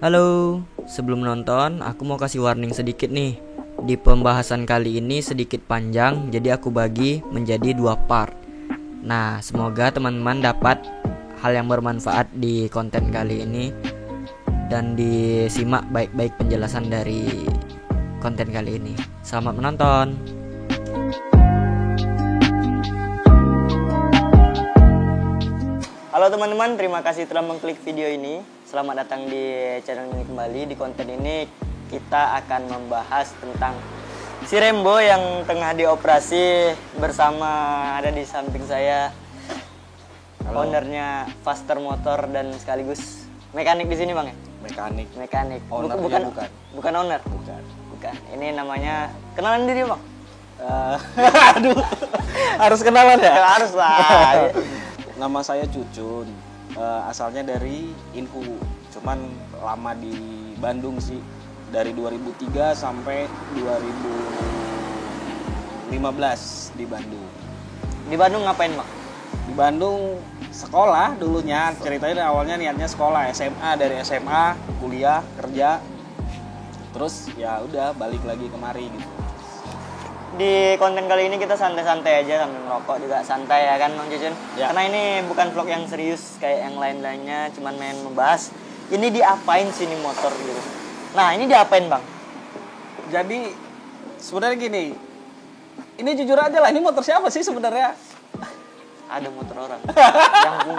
Halo, sebelum nonton aku mau kasih warning sedikit nih. Di pembahasan kali ini sedikit panjang, jadi aku bagi menjadi 2 part. Nah, semoga teman-teman dapat hal yang bermanfaat di konten kali ini dan disimak baik-baik penjelasan dari konten kali ini. Selamat menonton. Halo teman-teman, terima kasih telah mengklik video ini. Selamat datang di channel ini kembali. Di konten ini kita akan membahas tentang si Rembo yang tengah dioperasi bersama ada di samping saya. Halo. Ownernya Faster Motor dan sekaligus mekanik di sini, Bang ya? Mekanik. Owner Bukan owner. Bukan. Ini namanya kenalan diri, Bang. Aduh, harus kenalan ya? Harus lah. Nama saya Cucun, asalnya dari Inhu, cuman lama di Bandung sih, dari 2003 sampai 2015 di Bandung. Di Bandung ngapain, Bang? Di Bandung sekolah dulunya, ceritanya awalnya niatnya sekolah, SMA, dari SMA, kuliah, kerja, terus ya udah balik lagi kemari gitu. Di konten kali ini kita santai-santai aja sambil ngerokok juga santai ya kan Bang Cucun? Ya. Karena ini bukan vlog yang serius kayak yang lain-lainnya, cuman main membahas ini diapain sih ini motor gitu. Nah, ini diapain, Bang? Jadi sebenarnya gini, ini jujur aja lah, ini motor siapa sih sebenarnya? Ada motor orang.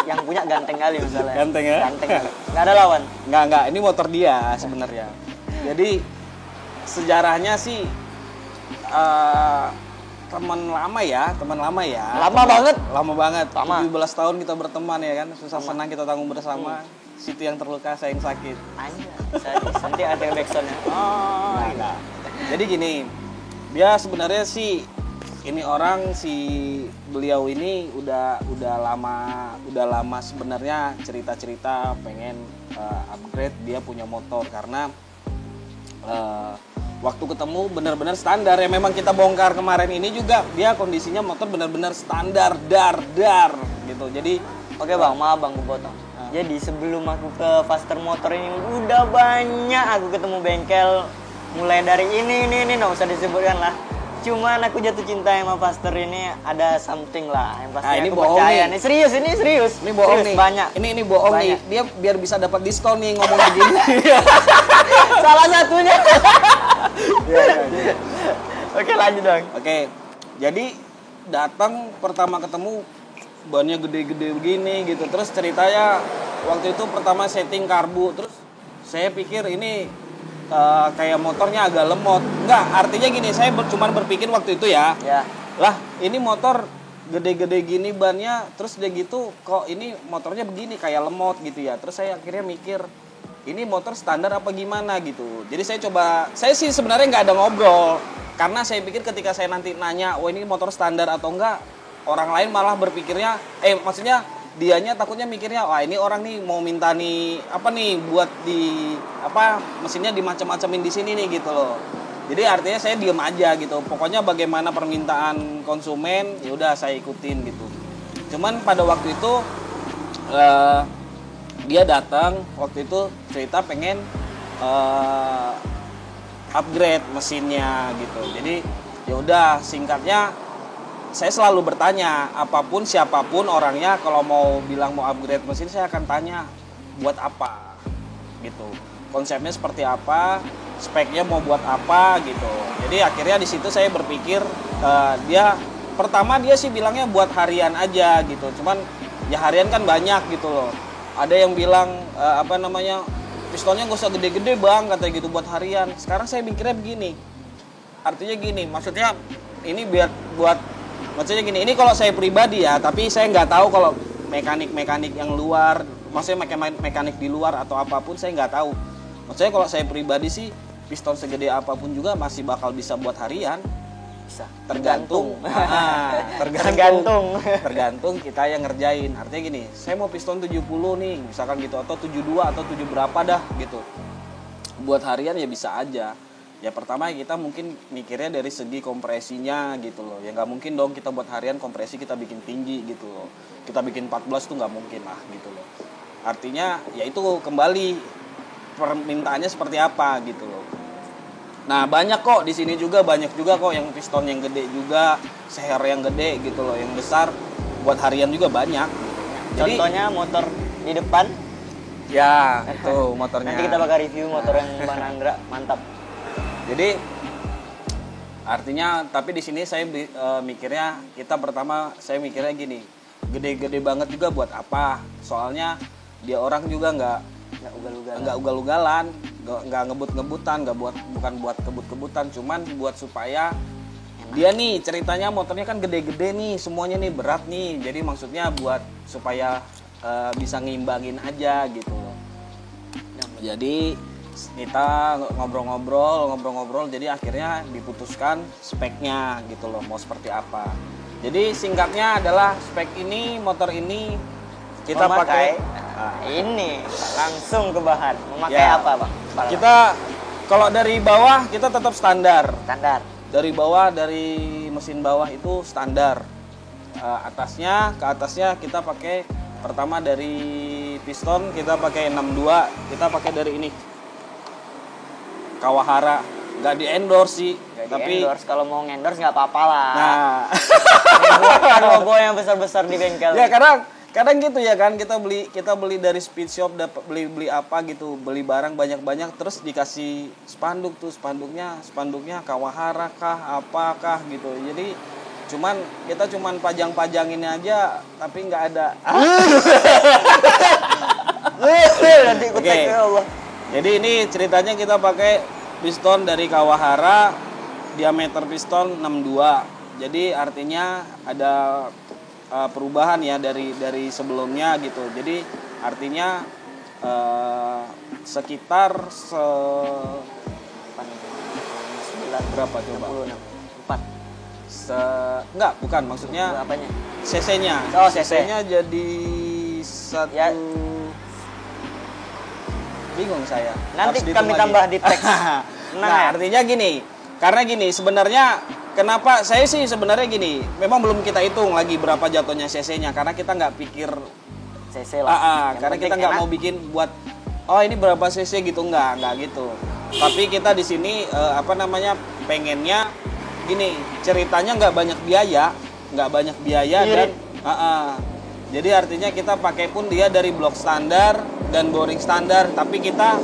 yang punya ganteng kali misalnya. Ganteng ya? Ganteng kali. Nggak ada lawan. Nggak, ini motor dia sebenarnya. Jadi sejarahnya sih teman lama ya. Lama banget. Lama banget. Lama. 17 tahun kita berteman ya kan, susah senang kita tanggung bersama. Situ yang terluka, saya yang sakit. Nanti ada backsoundnya. Nah. Jadi gini, dia sebenarnya sih ini orang si beliau ini udah lama sebenarnya cerita pengen upgrade dia punya motor karena waktu ketemu benar-benar standar ya, memang kita bongkar kemarin ini juga dia kondisinya motor benar-benar standar dar gitu. Jadi Oke Bang, maaf Bang, gue potong. Jadi sebelum aku ke Faster Motor ini udah banyak aku ketemu bengkel, mulai dari ini nggak usah disebutkan lah. Cuman aku jatuh cinta sama Faster ini ada something lah yang pasti ini aku bohong percaya nih. Ini serius. Ini bohong nih. Banyak. Ini bohong banyak. nih. Dia biar bisa dapat diskon nih ngomong begini. Salah satunya. Oke, lanjut dong. Oke. Jadi datang pertama ketemu bannya gede-gede begini gitu. Terus ceritanya waktu itu pertama setting karbu, terus saya pikir ini kayak motornya agak lemot. Enggak, artinya gini, saya cuma berpikir waktu itu ya. Lah, ini motor gede-gede gini bannya, terus dia gitu kok ini motornya begini kayak lemot gitu ya. Terus saya akhirnya mikir, ini motor standar apa gimana gitu. Jadi saya sih sebenarnya nggak ada ngobrol. Karena saya pikir ketika saya nanti nanya, "Oh, ini motor standar atau enggak?" Orang lain malah berpikirnya maksudnya dianya takutnya mikirnya, wah ini orang nih mau minta nih apa nih buat di apa mesinnya dimacam-macamin di sini nih gitu loh. Jadi artinya saya diem aja gitu. Pokoknya bagaimana permintaan konsumen ya udah saya ikutin gitu. Cuman pada waktu itu dia datang waktu itu cerita pengen upgrade mesinnya gitu. Jadi ya udah singkatnya saya selalu bertanya, apapun siapapun orangnya kalau mau bilang mau upgrade mesin saya akan tanya buat apa gitu. Konsepnya seperti apa, speknya mau buat apa gitu. Jadi akhirnya di situ saya berpikir pertama dia sih bilangnya buat harian aja gitu. Cuman ya harian kan banyak gitu loh. Ada yang bilang pistonnya nggak usah gede-gede Bang, katanya gitu buat harian. Sekarang saya mikirnya begini. Artinya gini, maksudnya ini maksudnya gini, ini kalau saya pribadi ya, tapi saya nggak tahu kalau mekanik yang luar, maksudnya mekanik di luar atau apapun saya nggak tahu. Maksudnya kalau saya pribadi sih, piston segede apapun juga masih bakal bisa buat harian. Bisa. Tergantung kita yang ngerjain. Artinya gini, saya mau piston 70 nih, misalkan gitu, atau 72 atau 7 berapa dah gitu. Buat harian ya bisa aja. Ya pertama kita mungkin mikirnya dari segi kompresinya gitu loh. Ya nggak mungkin dong kita buat harian kompresi kita bikin tinggi gitu loh. Kita bikin 14 tuh nggak mungkin lah gitu loh. Artinya ya itu kembali permintaannya seperti apa gitu loh. Nah banyak kok di sini juga, banyak juga kok yang piston yang gede juga, seher yang gede gitu loh, yang besar buat harian juga banyak. Jadi, contohnya motor di depan. ya itu motornya. Nanti kita bakal review motor yang Bang Andra, mantap. Jadi artinya, tapi di sini saya mikirnya, saya mikirnya gini, gede-gede banget juga buat apa? Soalnya dia orang juga nggak ugal-ugalan, nggak ngebut-ngebutan, bukan buat kebut-kebutan, cuman buat supaya dia nih ceritanya motornya kan gede-gede nih, semuanya nih berat nih, jadi maksudnya buat supaya bisa ngimbangin aja gitu loh. Jadi kita ngobrol-ngobrol, jadi akhirnya diputuskan speknya gitu loh, mau seperti apa. Jadi singkatnya adalah spek ini, motor ini kita pakai ini langsung ke bahan. Memakai ya, apa, Bang? Kita kalau dari bawah kita tetap standar. Dari bawah, dari mesin bawah itu standar. Ke atasnya kita pakai, pertama dari piston kita pakai 62, kita pakai dari ini Kawahara. Nggak di endorse sih, tapi kalau mau endorse nggak apa-apa lah. Nah, bukan logo yang besar-besar di bengkel. Ya kadang gitu ya kan, kita beli dari speed shop, dapat beli apa gitu, beli barang banyak-banyak, terus dikasih spanduk tuh, spanduknya Kawahara kah apakah gitu. Jadi kita pajang-pajangin aja, tapi nggak ada. Oke. Jadi ini ceritanya kita pakai piston dari Kawahara, diameter piston 62. Jadi artinya ada perubahan ya dari sebelumnya gitu. Jadi artinya sekitar berapa coba? 4. Enggak, bukan, maksudnya apanya? cc-nya. Oh, cc-nya jadi satu ya. Bingung saya. Nanti kami tambah di teks. Nah, artinya gini. Karena gini, sebenarnya kenapa saya sih sebenarnya gini, memang belum kita hitung lagi berapa jatuhnya cc-nya, karena kita nggak pikir cc lah. Karena kita nggak mau bikin buat ini berapa cc gitu, nggak gitu. Tapi kita di sini pengennya gini, ceritanya nggak banyak biaya dan jadi artinya kita pakai pun dia dari blok standar dan boring standar, tapi kita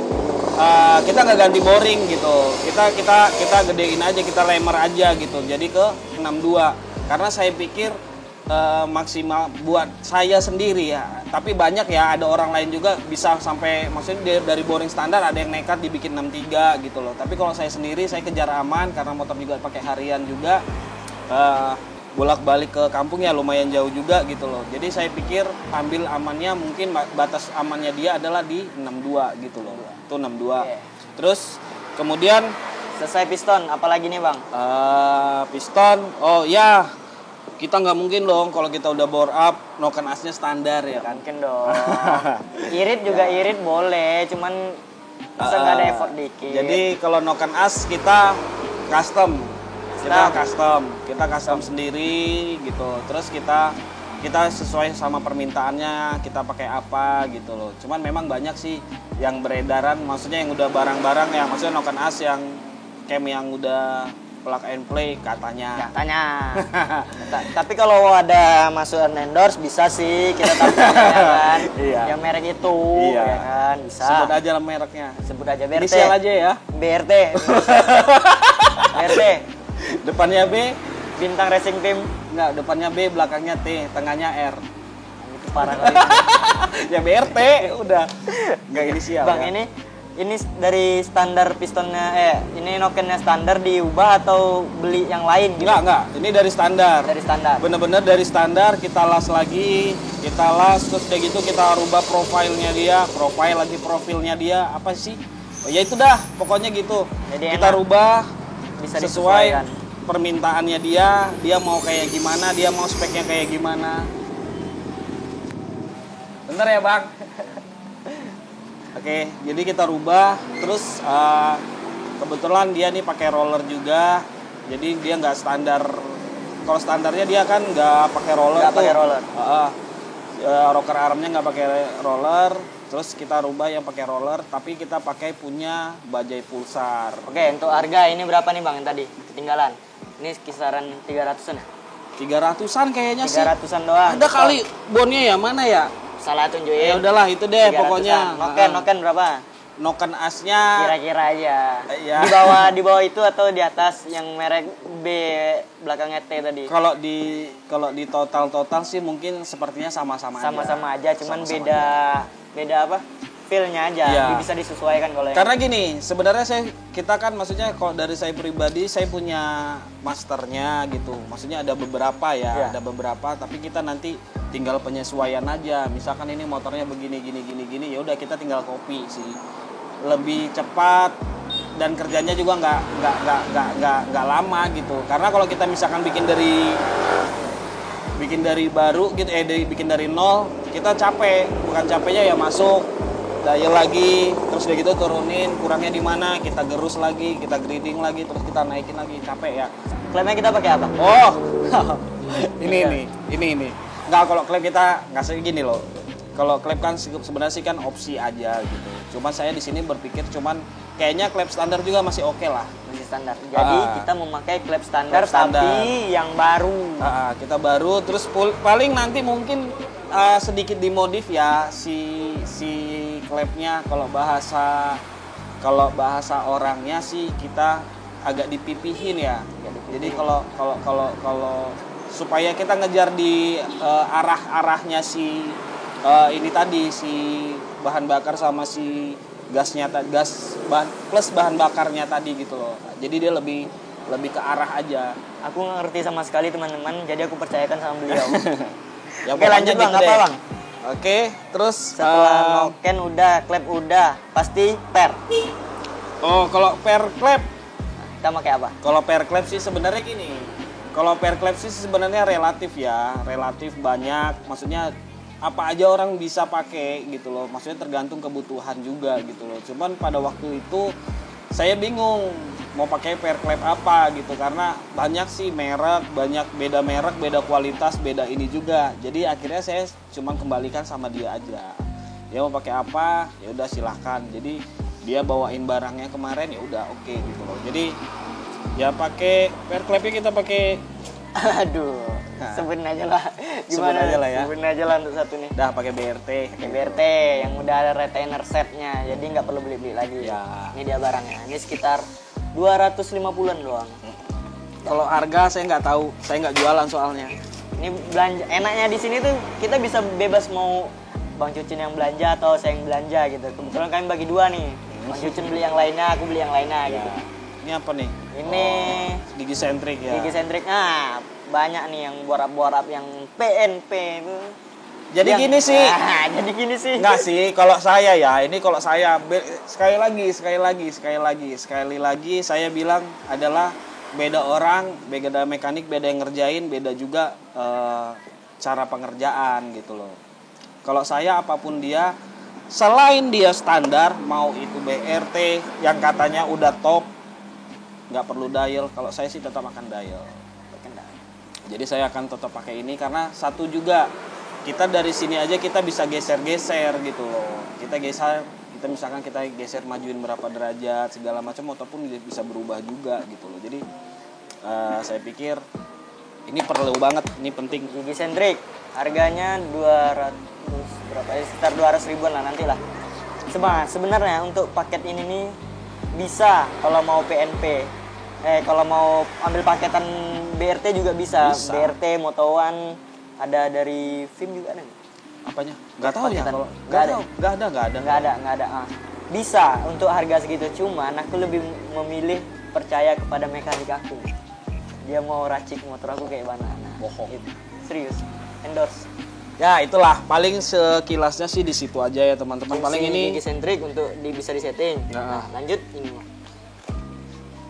nggak ganti boring gitu, kita gedein aja, kita lemer aja gitu, jadi ke 62, karena saya pikir maksimal buat saya sendiri ya, tapi banyak ya, ada orang lain juga bisa sampai, maksudnya dari boring standar ada yang nekat dibikin 63 gitu loh. Tapi kalau saya sendiri, saya kejar aman karena motor juga pakai harian juga, bolak-balik ke kampung ya lumayan jauh juga gitu loh. Jadi saya pikir ambil amannya, mungkin batas amannya dia adalah di 62 gitu loh. Itu 62. Yeah. Terus kemudian selesai piston, apalagi nih Bang? Piston, kita nggak mungkin dong kalau kita udah bore up, noken asnya standar ya kan? Mungkin dong. Irit juga irit boleh, cuman bisa nggak ada effort dikit. Jadi kalau noken as kita custom. Kita custom sendiri gitu. Terus kita sesuai sama permintaannya, kita pakai apa gitu loh. Cuman memang banyak sih yang beredaran, maksudnya yang udah barang-barang ya, maksudnya noken as yang cam yang udah plug and play katanya. Tapi kalau ada masukan endorse bisa sih kita tampilkan ya kan. Iya. Yang merek itu ya kan, bisa. Sebut aja lah mereknya. Sebut aja BRT. Inisial aja ya. BRT. BRT. Depannya B, Bintang Racing Team. Enggak, depannya B, belakangnya T, tengahnya R. Itu parah kali. Ya BRT udah. Enggak inisial. Bang, ya. Ini dari standar pistonnya, ini nokennya standar diubah atau beli yang lain gitu? Enggak, ini dari standar. Dari standar. Bener-bener dari standar, kita las lagi, terus kayak gitu kita rubah profilnya dia, profilnya dia, apa sih? Oh ya itu dah, pokoknya gitu. Jadi kita rubah bisa sesuai permintaannya dia mau kayak gimana, dia mau speknya kayak gimana. Bener ya Bang? Oke, jadi kita rubah, terus kebetulan dia nih pakai roller juga, jadi dia nggak standar. Kalau standarnya dia kan nggak pakai roller. Nggak pakai roller. Rocker armnya nggak pakai roller, Terus kita rubah yang pakai roller, tapi kita pakai punya bajai pulsar. Oke, untuk harga ini berapa nih Bang yang tadi ketinggalan? Ini kisaran 300-an ya? 300-an kayaknya sih. 300-an doang. Ada kali bonnya ya, mana ya? Salah tunjukin. Ya udahlah itu deh 300-an. pokoknya. Noken berapa? Noken asnya Kira-kira aja. Iya. Di bawah itu atau di atas yang merek B belakangnya T tadi? kalau di total sih mungkin sepertinya sama-sama aja. Sama-sama aja, cuman Sama-sama beda apa? Feel-nya aja. Iya. Bisa disesuaikan kalau yang Karena gini, sebenarnya kita kan maksudnya kalau dari saya pribadi saya punya masternya gitu. Maksudnya ada beberapa ya, Iya. ada beberapa tapi kita nanti tinggal penyesuaian aja. Misalkan ini motornya begini gini, ya udah kita tinggal copy sih. Lebih cepat dan kerjanya juga nggak lama gitu. Karena kalau kita misalkan bikin dari baru gitu, bikin dari nol, kita capek. Bukan capeknya ya masuk dial lagi, terus udah gitu turunin, kurangnya di mana, kita gerus lagi, kita grading lagi, terus kita naikin lagi, capek ya. klaimnya kita pakai apa? Oh, ini. Nggak, kalau klaim kita nggak segini loh. Kalau klaim kan sebenarnya sih kan opsi aja gitu. Cuman saya di sini berpikir kayaknya klaim standar juga masih oke lah. Masih standar. Jadi kita memakai klep standar, Klep standar. tapi yang baru. Kita baru, terus paling nanti mungkin sedikit dimodif ya si klepnya. Kalau bahasa orangnya sih kita agak dipipihin ya. Jadi kalau supaya kita ngejar di arahnya si ini tadi, si bahan bakar sama si gasnya, plus bahan bakarnya tadi gitu loh. Jadi dia lebih ke arah aja. Aku nggak ngerti sama sekali teman-teman, jadi aku percayakan sama beliau. Ya, Oke, lanjut Bang, gitu apa deh. Bang? Oke, terus Setelah noken udah, klep udah, pasti per. kalau per klep, Kita pakai apa? kalau per klep sih sebenarnya gini. Kalau per klep sih sebenarnya relatif banyak. Maksudnya apa aja orang bisa pakai gitu loh. Maksudnya tergantung kebutuhan juga gitu loh. Cuman pada waktu itu saya bingung mau pakai per klep apa gitu, karena banyak sih merek, beda merek, beda kualitas, beda ini juga. Jadi akhirnya saya cuma kembalikan sama dia aja. Dia mau pakai apa, ya udah silahkan. Jadi dia bawain barangnya kemarin, ya udah oke gitu loh. Jadi ya pakai per klepnya kita pakai. Aduh, Nah. sebutin aja lah. Sebut aja lah ya. Sebutin aja lah untuk satu nih. Dah pakai BRT. Pakai BRT yang udah ada retainer setnya, jadi nggak perlu beli-beli lagi. Ya. Ini dia barangnya. Ini sekitar 250-an doang. Kalau harga saya nggak tahu, saya nggak jualan soalnya. Ini belanja. Enaknya di sini tuh kita bisa bebas mau Bang Cucin yang belanja atau saya yang belanja gitu. Kebetulan kami bagi dua nih. Bang Cucin beli yang lainnya, aku beli yang lainnya gitu. Ini apa nih? Ini Gigi sentrik ya. gigi sentrik. Nah, banyak nih yang borap-borap yang PNP itu. Jadi Yang- gini sih. Nah, jadi gini sih. Enggak sih, kalau saya ya, ini kalau saya sekali lagi saya bilang adalah beda orang, beda mekanik, beda yang ngerjain, beda juga cara pengerjaan gitu loh. Kalau saya apapun dia, selain dia standar, mau itu BRT yang katanya udah top, nggak perlu dial. Kalau saya sih tetap akan dial. Jadi saya akan tetap pakai ini karena satu juga, kita dari sini aja kita bisa geser-geser gitu loh. Kita misalkan kita geser majuin berapa derajat segala macam, ataupun bisa berubah juga gitu loh. Jadi saya pikir ini perlu banget, ini penting. Gigi sentrik harganya 200 berapa ya, sekitar 200 ribuan lah nanti lah. Sebenarnya untuk paket ini nih bisa kalau mau PNP, kalau mau ambil paketan BRT juga bisa. Bisa. BRT, Motowan, ada dari Vim juga ada. Apanya? Nggak tahu ya. Paketan. Kalau Nggak ada. nggak ada. Ah. Bisa untuk harga segitu, cuman aku lebih memilih percaya kepada mekanik aku. Dia mau racik motor aku kayak mana. Nah, Bohong. gitu. Serius. Endorse. Ya itulah paling sekilasnya sih di situ aja ya teman-teman. Paling Fungsi ini gigi sentrik untuk bisa disetting. Nah. Nah, lanjut ini.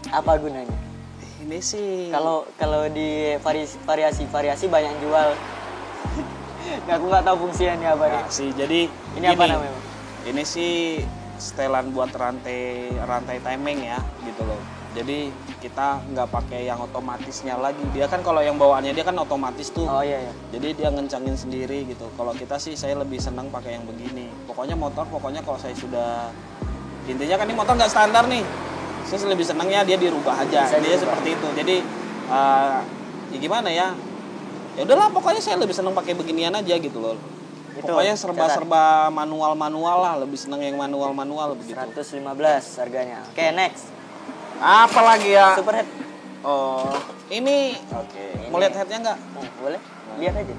Apa gunanya? ini sih Kalau di variasi banyak yang jual. Nah, aku nggak tahu fungsinya apa nih. Nah, sih jadi Ini apa gini, namanya, Bang? Ini sih setelan buat rantai timing ya gitu loh. Jadi kita nggak pakai yang otomatisnya lagi. Dia kan kalau yang bawaannya dia kan otomatis tuh. Oh iya. Jadi dia ngencangin sendiri gitu. Kalau kita sih saya lebih senang pakai yang begini. Pokoknya kalau saya sudah intinya kan ini motor nggak standar nih. Saya lebih senangnya dia dirubah aja. Dia seperti itu. Jadi ya gimana ya? Ya udahlah pokoknya saya lebih senang pakai beginian aja gitu loh. Pokoknya serba-serba manual-manual lah, lebih senang yang manual-manual begitu. 115 harganya. Oke, next. Apa lagi ya? Superhead. Oh, ini mau lihat headnya nggak? Boleh, lihat aja.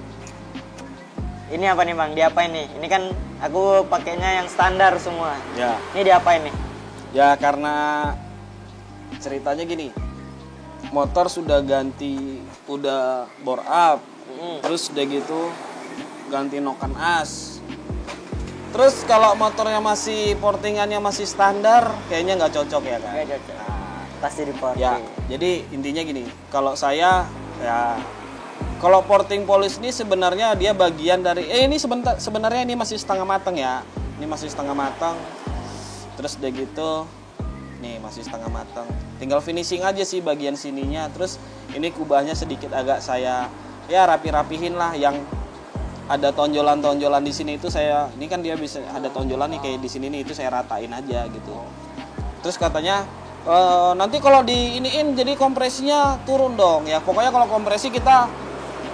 Ini apa nih Bang? Diapain nih? Ini kan aku pakainya yang standar semua. Ya. Ini diapain nih? Ya karena ceritanya gini, motor sudah ganti, udah bore up, terus udah gitu ganti noken as. Terus kalau motornya masih portingannya masih standar, kayaknya nggak cocok ya kan? Nggak cocok. Pasti di porting. Ya, jadi intinya gini, kalau saya ya kalau porting polish ini sebenarnya dia bagian dari ini sebenarnya ini masih setengah matang ya. Ini masih setengah matang. Terus udah gitu nih masih setengah matang. Tinggal finishing aja sih bagian sininya. Terus ini kubahnya sedikit agak saya ya rapi-rapihin lah yang ada tonjolan-tonjolan di sini itu ini kan dia bisa ada tonjolan nih kayak di sini nih itu saya ratain aja gitu. Terus katanya nanti kalau diiniin jadi kompresinya turun dong ya. Pokoknya kalau kompresi kita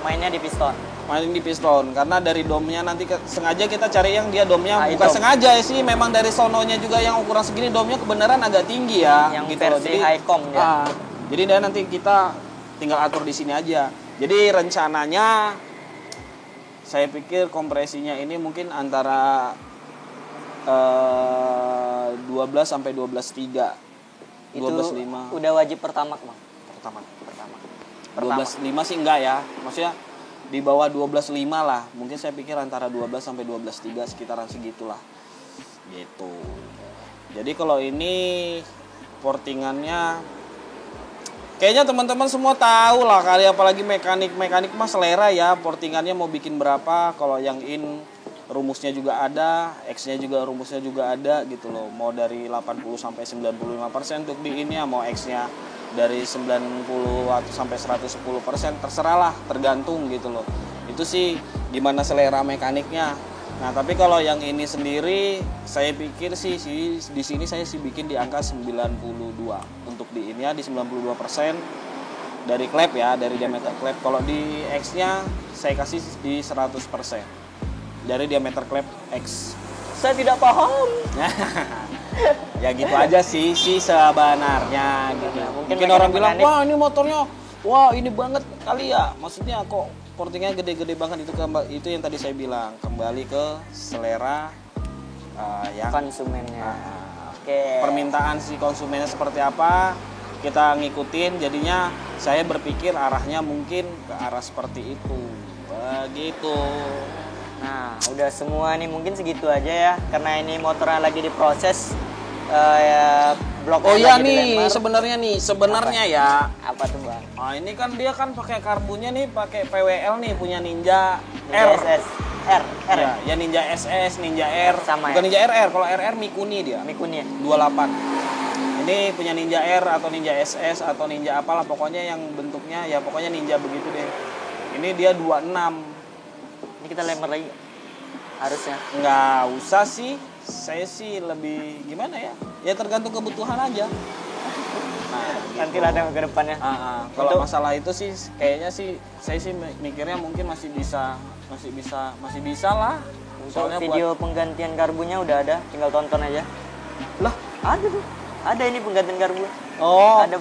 mainnya di piston. Main di piston karena dari domnya nanti sengaja kita cari yang dia domnya bukan sengaja sih, memang dari sononya juga yang ukuran segini domnya kebenaran agak tinggi ya. Yang gitu versi jadi, Highcom ya. Jadi dia nanti kita tinggal atur di sini aja. Jadi rencananya saya pikir kompresinya ini mungkin antara 12 sampai 12,3. Itu 12,5. udah wajib pertamax Bang. Pertama. 12,5 sih enggak ya. Maksudnya di bawah 12,5 lah. Mungkin saya pikir antara 12 sampai 12,3 sekitaran segitulah. Gitu. Jadi kalau ini portingannya kayaknya teman-teman semua tahu lah kali, apalagi mekanik mah selera ya. Portingannya mau bikin berapa, kalau yang in rumusnya juga ada, X-nya juga rumusnya juga ada gitu loh. Mau dari 80 sampai 95% untuk di ini ya, mau X-nya dari 90 atau sampai 110%, terserah lah, tergantung gitu loh. Itu sih gimana selera mekaniknya. Nah, tapi kalau yang ini sendiri saya pikir sih di sini saya sih bikin di angka 92. Untuk di ini ya di 92% dari klep ya, dari diameter klep. Kalau di X-nya saya kasih di 100%. Dari diameter klep X. Saya tidak paham. Ya gitu aja sih sebenarnya gitu. Mungkin orang bilang, "Wah, ini motornya wah, ini banget kali ya." Maksudnya kok portingnya gede-gede banget, itu yang tadi saya bilang, kembali ke selera yang konsumennya. Permintaan si konsumennya seperti apa, kita ngikutin. Jadinya saya berpikir arahnya mungkin ke arah seperti itu. Begitu. Nah, udah semua nih, mungkin segitu aja ya, karena ini motornya lagi diproses ya, blok. Oh iya nih, sebenarnya ya. Apa tuh Bang? Nah, ini kan dia kan pakai karbunya nih, pakai PWL nih, punya Ninja SS R ya Ninja SS, Ninja R. Sama bukan ya? Ninja RR, kalau RR Mikuni dia. Mikuni ya? 28. Ini punya Ninja R atau Ninja SS atau Ninja apalah, pokoknya yang bentuknya ya pokoknya Ninja begitu deh. Ini dia 26. Ini kita lempar lagi harusnya. Nggak usah sih, saya sih lebih gimana ya? Ya tergantung kebutuhan aja. Nah, nanti lah ke depannya. Kalau masalah itu sih kayaknya sih saya sih mikirnya mungkin masih bisa lah. Soalnya video penggantian karbunya udah ada, tinggal tonton aja. Lah, ada tuh. Ada ini penggantian karbu. Oh, ada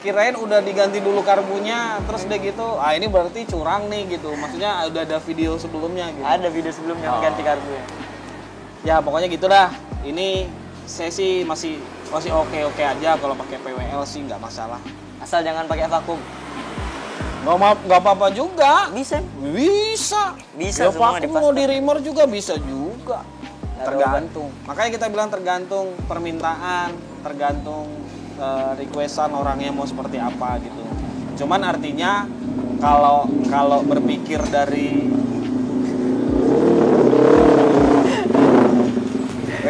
kirain udah diganti dulu karbunya, terus udah gitu. Ini berarti curang nih gitu. Maksudnya udah ada video sebelumnya gitu. Ada video sebelumnya mengganti karbunya. Ya, pokoknya gitu dah. Ini saya sih masih oke aja kalau pakai PWL sih nggak masalah. Asal jangan pakai vakum. Nggak apa-apa juga. Bisa. Ya vakum mau di reamer juga bisa juga. Tergantung. Makanya kita bilang tergantung permintaan, tergantung requestan orangnya mau seperti apa gitu. Cuman artinya kalau berpikir dari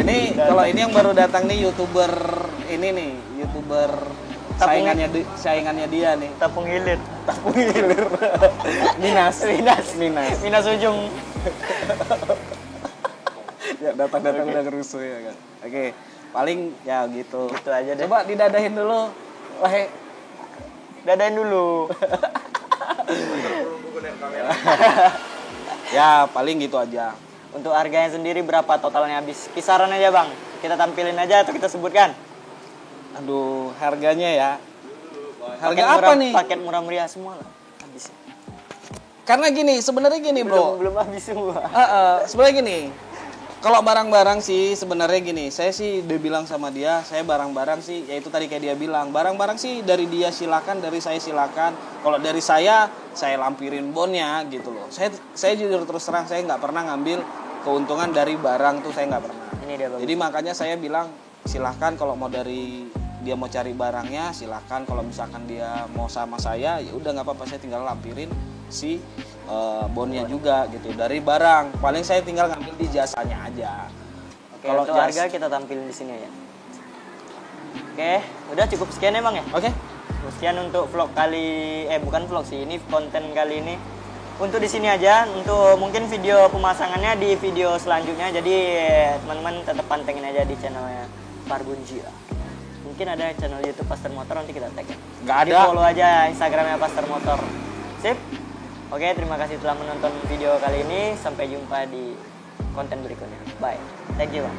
ini, kalau ini yang baru datang nih, YouTuber saingannya dia nih. Tapung hilir. Tapung hilir. Minas ujung. Ya datang udah kerusuh ya kan. Oke, paling ya gitu. Itu aja deh. Coba didadahin dulu. Wah, Dadain dulu. ya paling gitu aja. Untuk harganya sendiri berapa totalnya habis? Kisaran aja bang. Kita tampilin aja atau kita sebutkan? Aduh, harganya ya. Harga Paket apa murah, nih? Paket murah-meriah semua lah. Habis. Karena sebenarnya gini bro. Belum habis semua. Sebenarnya gini. Kalau barang-barang sih sebenarnya gini, saya sih udah bilang sama dia, saya barang-barang sih, yaitu tadi kayak dia bilang, barang-barang sih dari dia silakan, dari saya silakan. Kalau dari saya lampirin bonnya gitu loh. Saya jujur terus terang, saya nggak pernah ngambil keuntungan dari barang tuh, saya nggak pernah. Ini dia bagus. Jadi makanya saya bilang silakan kalau mau dari dia mau cari barangnya silakan, kalau misalkan dia mau sama saya ya udah nggak apa-apa, saya tinggal lampirin si bonnya juga gitu dari barang. Paling saya tinggal ngambil di jasanya aja. Oke, kalau untuk harga kita tampilin di sini ya. Oke, udah cukup sekian emang ya? Oke. Sekian untuk vlog kali bukan vlog sih, ini konten kali ini. Untuk di sini aja, untuk mungkin video pemasangannya di video selanjutnya. Jadi teman-teman tetap pantengin aja di channelnya Farbunjia. Mungkin ada channel YouTube Pastor Motor, nanti kita tag ya. Nggak ada. Jadi follow aja Instagramnya Pastor Motor. Sip. Oke, terima kasih telah menonton video kali ini. Sampai jumpa di konten berikutnya. Bye. Thank you, Bang.